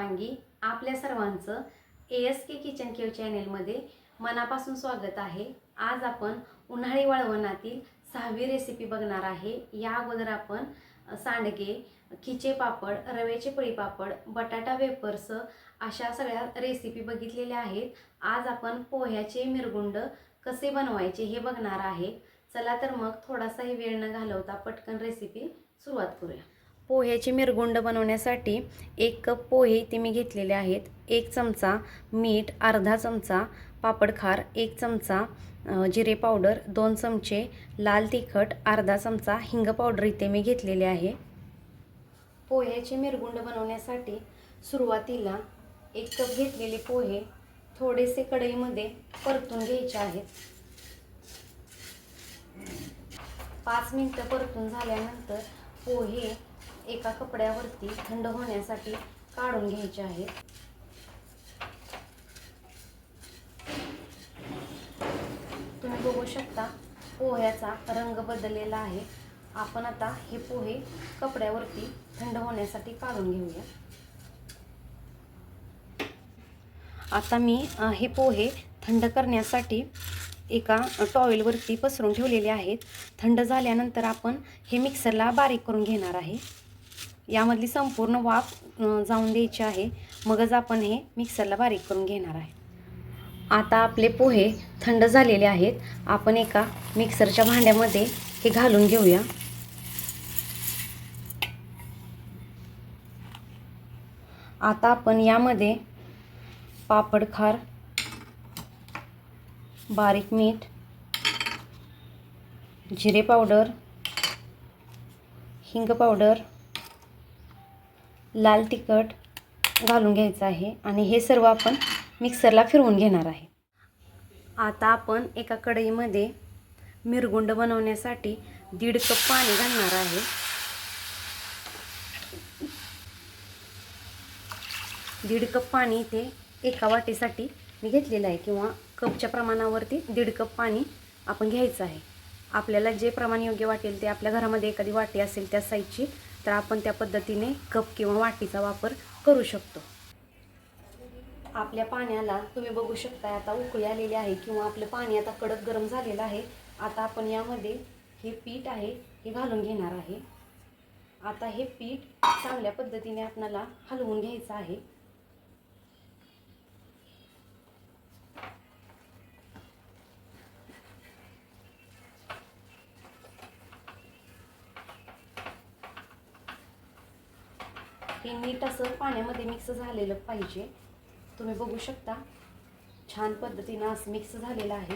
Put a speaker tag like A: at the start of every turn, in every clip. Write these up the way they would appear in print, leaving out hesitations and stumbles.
A: वानगी आपल्या सर्वांचं ASK kitchen केव चॅनेलमध्ये मनापासून स्वागत आहे। आज आपण उन्हाळी वाळवणातील 6वी रेसिपी बघणार आहे। या अगोदर आपण सांडगे, खिचे पापड, रव्याचे पळी पापड, बटाटा वेफर्स अशा सगळ्या रेसिपी बघितलेल्या आहेत। आज आपण पोह्याचे मिरगुंड कसे बनवायचे हे बघणार आहे। चला तर मग थोडासाही वेळ न घालवता पटकन रेसिपी सुरुवात करूया। पोह्याचे मिरगुंड बनवण्यासाठी 1 कप पोहे इथे मी घेतलेले आहेत। 1 चमचा मीठ, अर्धा चमचा पापडखार, 1 चमचा जिरे पावडर, 2 चमचे लाल तिखट, अर्धा चमचा हिंग पावडर इथे मी घेतलेले आहे। पोह्याचे मिरगुंड बनवण्यासाठी सुरुवातीला 1 कप घेतलेले पोहे थोडेसे कढईमध्ये परतून घ्यायचे आहेत। 5 मिनिटे परतून झाल्यानंतर पोहे एका कपड्यावरती थंड होण्यासाठी काढून घ्यायचे आहेत। तुम्ही बघू शकता पोह्याचा रंग बदललेला आहे। आपण आता हे पोहे कपड्यावरती थंड होण्यासाठी काढून घेऊया। आता मी हे पोहे थंड करण्यासाठी एका टॉवेलवरती पसरून ठेवलेले आहेत। थंड झाल्यानंतर आपण हे मिक्सरला बारीक करून घेणार आहे। यामधली संपूर्ण वाफ जाऊन द्यायची आहे, मगच आपण हे मिक्सरला बारीक करून घेणार आहे। आता आपले पोहे थंड झालेले आहेत। आपण एका मिक्सरच्या भांड्यामध्ये हे घालून घेऊया। आता आपण यामध्ये पापडखार, बारीक मीठ, जिरे पावडर, हिंग पावडर, लाल तिखट घालून घ्यायचं आहे आणि हे सर्व आपण मिक्सरला फिरवून घेणार आहे। आता आपण एका कढईमध्ये मिरगुंड बनवण्यासाठी 1.5 कप पाणी घालणार आहे। 1.5 कप पाणी इथे एका वाटीसाठी मी घेतलेलं आहे, किंवा कपच्या प्रमाणावरती 1.5 कप पाणी आपण घ्यायचं आहे। आपल्याला जे प्रमाण योग्य वाटेल ते, आपल्या घरामध्ये एखादी वाटी असेल त्या साईजची, तर आपण त्या पद्धतीने कप किंवा वाटीचा वापर करू शकतो। आपल्या पाण्याला तुम्ही बघू शकता आता उकळी आलेली आहे, किंवा आपलं पाणी आता कडक गरम झालेलं आहे। आता आपण यामध्ये हे पीठ आहे हे घालून घेणार आहे। आता हे पीठ चांगल्या पद्धतीने आपल्याला हलवून घ्यायचं आहे। हे नीट असं पाण्यामध्ये मिक्स झालेलं पाहिजे। तुम्ही बघू शकता छान पद्धतीने असं मिक्स झालेलं आहे।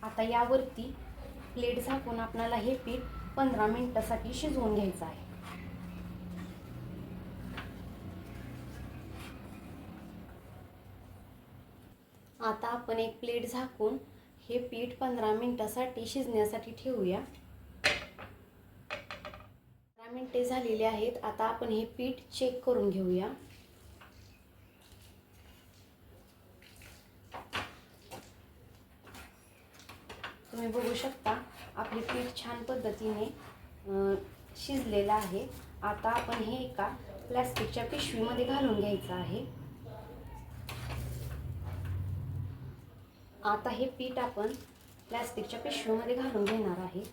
A: आता यावरती प्लेट झाकून आपल्याला हे पीठ 15 मिनिटांसाठी शिजवून घ्यायचं आहे। आता आपण एक प्लेट झाकून हे पीठ 15 मिनिटांसाठी शिजण्यासाठी ठेवूया। 15 मिनिटे झालेली आहेत। आता आपण हे पीठ चेक करून घेऊया। तुम्ही बघू शकता आपले पीठ छान पद्धतीने शिजलेलं आहे। आता आपण हे एका प्लास्टिकच्या पिशवीमध्ये घालून घ्यायचं आहे। आता हे पीठ आपण प्लास्टिकच्या पिशवीमध्ये घालून घेणार आहे।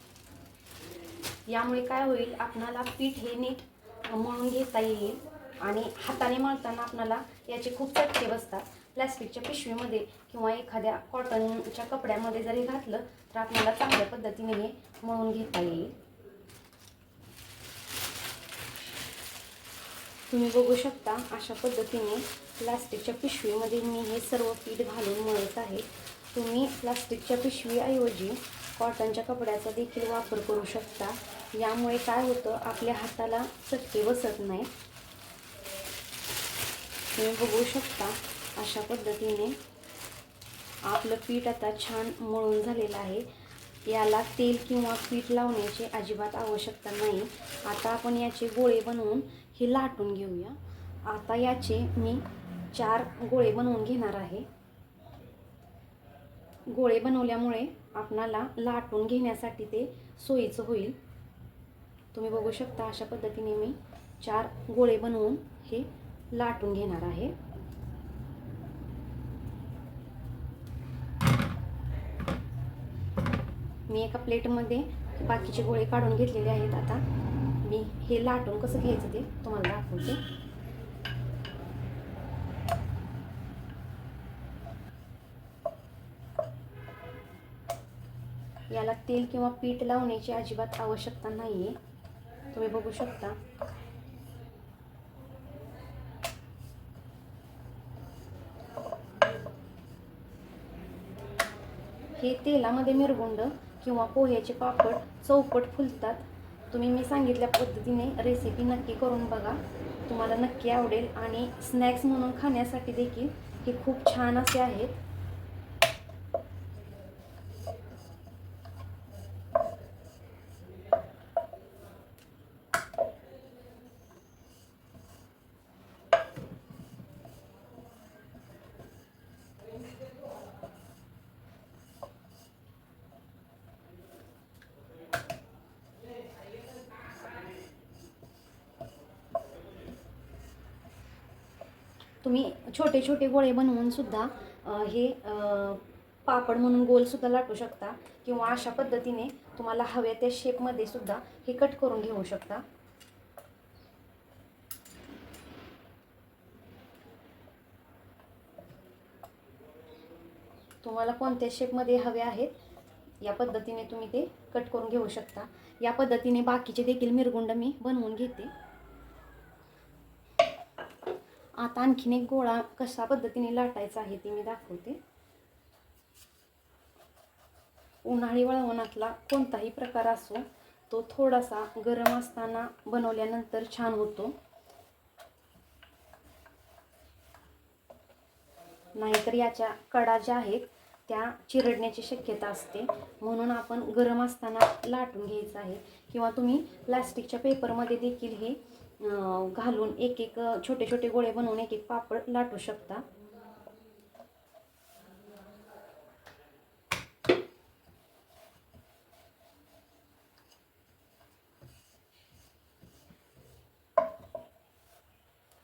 A: यामुळे काय होईल, आपणाला पीठ हे नीट मळून घेता येईल आणि हाताने मळताना आपणाला याचे खूप चटके बसतात। प्लास्टिकच्या पिशवीमध्ये किंवा एखाद्या कॉटनच्या कपड्यामध्ये जरी घातलं तर आपल्याला चांगल्या पद्धतीने हे मळून घेता येईल। तुम्ही बघू शकता अशा पद्धतीने प्लास्टिकच्या पिशवीमध्ये मी हे सर्व पीठ घालून मळत आहे। तुम्ही प्लास्टिकच्या पिशवीऐवजी कॉटनच्या कपड्याचा देखील वापर करू शकता। यामुळे काय होतं, आपल्या हाताला चटके बसत नाही। तुम्ही बघू शकता अशा पद्धतीने आपलं पीठ आता छान मळून झालेलं आहे। याला तेल किंवा पीठ लावण्याची अजिबात आवश्यकता नाही। आता आपण याचे गोळे बनवून हे लाटून घेऊया। आता याचे मी 4 गोळे बनवून घेणार आहे। गोळे बनवल्यामुळे आपणाला लाटून घेण्यासाठी ते सोयीचं होईल। तुम्ही बघू शकता अशा पद्धतीने मी 4 गोळे बनवून हे लाटून घेणार आहे. मी एका प्लेटमध्ये बाकीचे गोळे काढून घेतलेले आहेत. आता मी हे लाटून कसं घ्यायचं ते तुम्हाला दाखवते. याला तेल किंवा पीठ लावण्याची अजिबात आवश्यकता नाही आहे. तुम्ही बघू शकता. हे तेलामध्ये मिरगुंड किंवा पोह्याचे पापड चौपट फुलतात. तुम्ही मी सांगितल्या पद्धतीने रेसिपी नक्की करून बघा, तुम्हाला नक्की आवडेल. आणि स्नॅक्स म्हणून खाण्यासाठी देखील हे खूप छान असे आहेत. तुम्ही छोटे छोटे गोळे बनवून सुद्धा हे पापड म्हणून गोल सुद्धा लाटू शकता, किंवा अशा पद्धतीने तुम्हाला हव्या त्या शेपमध्ये सुद्धा हे कट करून घेऊ शकता. तुम्हाला कोणत्या शेपमध्ये हवे आहेत या पद्धतीने तुम्ही ते कट करून घेऊ शकता. या पद्धतीने बाकीचे देखील मिरगुंड मी बनवून घेते. आता आणखीन एक गोळा कशा पद्धतीने लाटायचा आहे ते मी दाखवते. उन्हाळी वळवणातला कोणताही प्रकार असो, तो थोडासा गरम असताना बनवल्यानंतर छान होतो. नाहीतर याच्या कडा ज्या आहेत त्या चिरडण्याची शक्यता असते. म्हणून आपण गरम असताना लाटून घ्यायचं आहे. किंवा तुम्ही प्लास्टिकच्या पेपरमध्ये देखील हे घालून एक एक छोटे छोटे गोळे बनवून एक एक पापड लाटू शकता.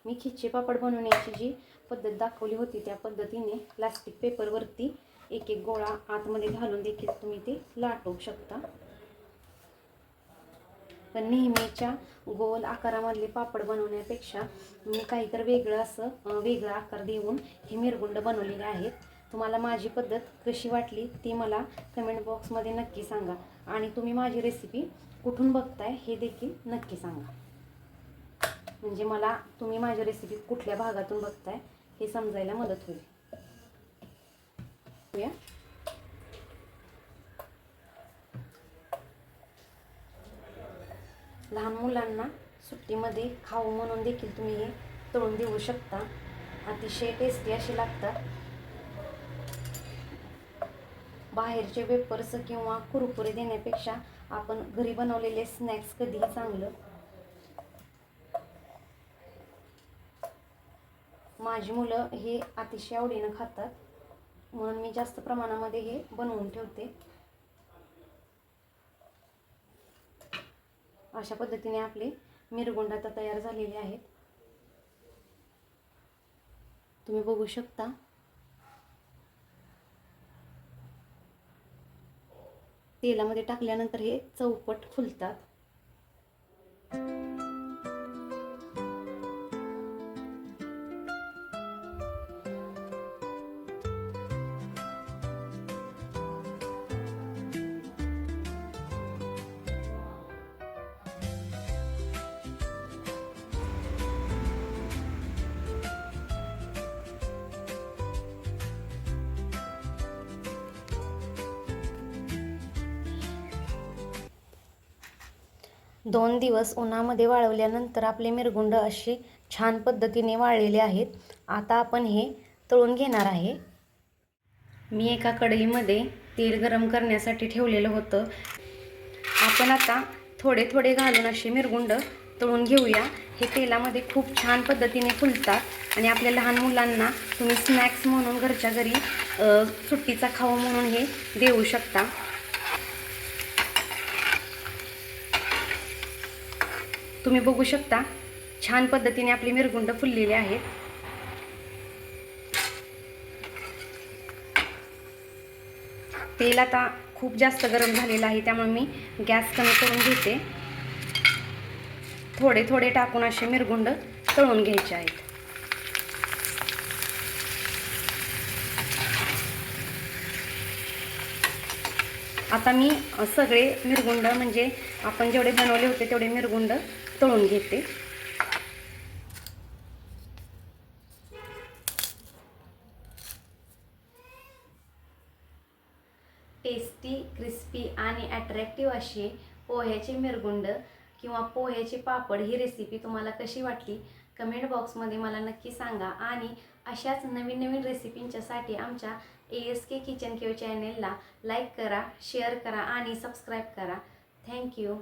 A: मी खिचे पापड बनवण्याची जी पद्धत दाखवली होती त्या पद्धतीने प्लास्टिक पेपरवरती एक एक गोळा आतमध्ये घालून देखील तुम्ही ते लाटू शकता. पण नेहमीच्या गोल आकारामधले पापड बनवण्यापेक्षा मी काहीतरी वेगळं असं वेगळा आकार देऊन हे मिरगुंड बनवलेले आहेत. तुम्हाला माझी पद्धत कशी वाटली ती मला कमेंट बॉक्समध्ये नक्की सांगा. आणि तुम्ही माझी रेसिपी कुठून बघताय हे देखील नक्की सांगा. म्हणजे मला तुम्ही माझी रेसिपी कुठल्या भागातून बघताय हे समजायला मदत होईल. लहान मुलांना सुट्टीमध्ये खाऊ म्हणून देखील तुम्ही हे तळून देऊ शकता. अतिशय टेस्टी असे लागतात. बाहेरचे वेफर्स किंवा कुरकुरे देण्यापेक्षा आपण घरी बनवलेले स्नॅक्स कधीही चांगलं. माझी मुलं हे अतिशय आवडीनं खातात, म्हणून मी जास्त प्रमाणामध्ये हे बनवून ठेवते. अशा पद्धतीने आपले मिरगुंड आता तयार झालेले आहेत. तुम्ही बघू शकता. तेलामध्ये टाकल्यानंतर हे चौपट फुलतात. दोन दिवस उन्हामध्ये वाळवल्यानंतर आपले मिरगुंड असे छान पद्धतीने वाळलेले आहेत. आता आपण हे तळून घेणार आहे. मी एका कढईमध्ये तेल गरम करण्यासाठी ठेवलेलं होतं. आपण आता थोडे थोडे घालून असे मिरगुंड तळून घेऊया. हे तेलामध्ये खूप छान पद्धतीने फुलतात आणि आपल्या लहान मुलांना तुम्ही स्नॅक्स म्हणून घरच्या घरी सुट्टीचा खाऊ म्हणून हे देऊ शकता. तुम्ही बघू शकता छान पद्धतीने आपली मिरगुंड फुललेली आहेत. तेल आता खूप जास्त गरम झालेलं आहे, त्यामुळे मी गॅस कमी करून घेते. थोडे थोडे टाकून असे मिरगुंड तळून घ्यायचे आहेत. आता मी सगळे मिरगुंड म्हणजे आपण जेवढे बनवले होते तेवढे मिरगुंड तळून घेते. टेस्टी, क्रिस्पी आणि अट्रॅक्टिव्ह अशी पोह्याचे मिरगुंड किंवा पोह्याचे पापड ही रेसिपी तुम्हाला कशी वाटली कमेंट बॉक्समध्ये मला नक्की सांगा. आणि अशाच नवीन नवीन रेसिपींच्यासाठी आमच्या ASK किचन केव चॅनेलला लाईक करा, शेअर करा आणि सबस्क्राईब करा. थँक्यू.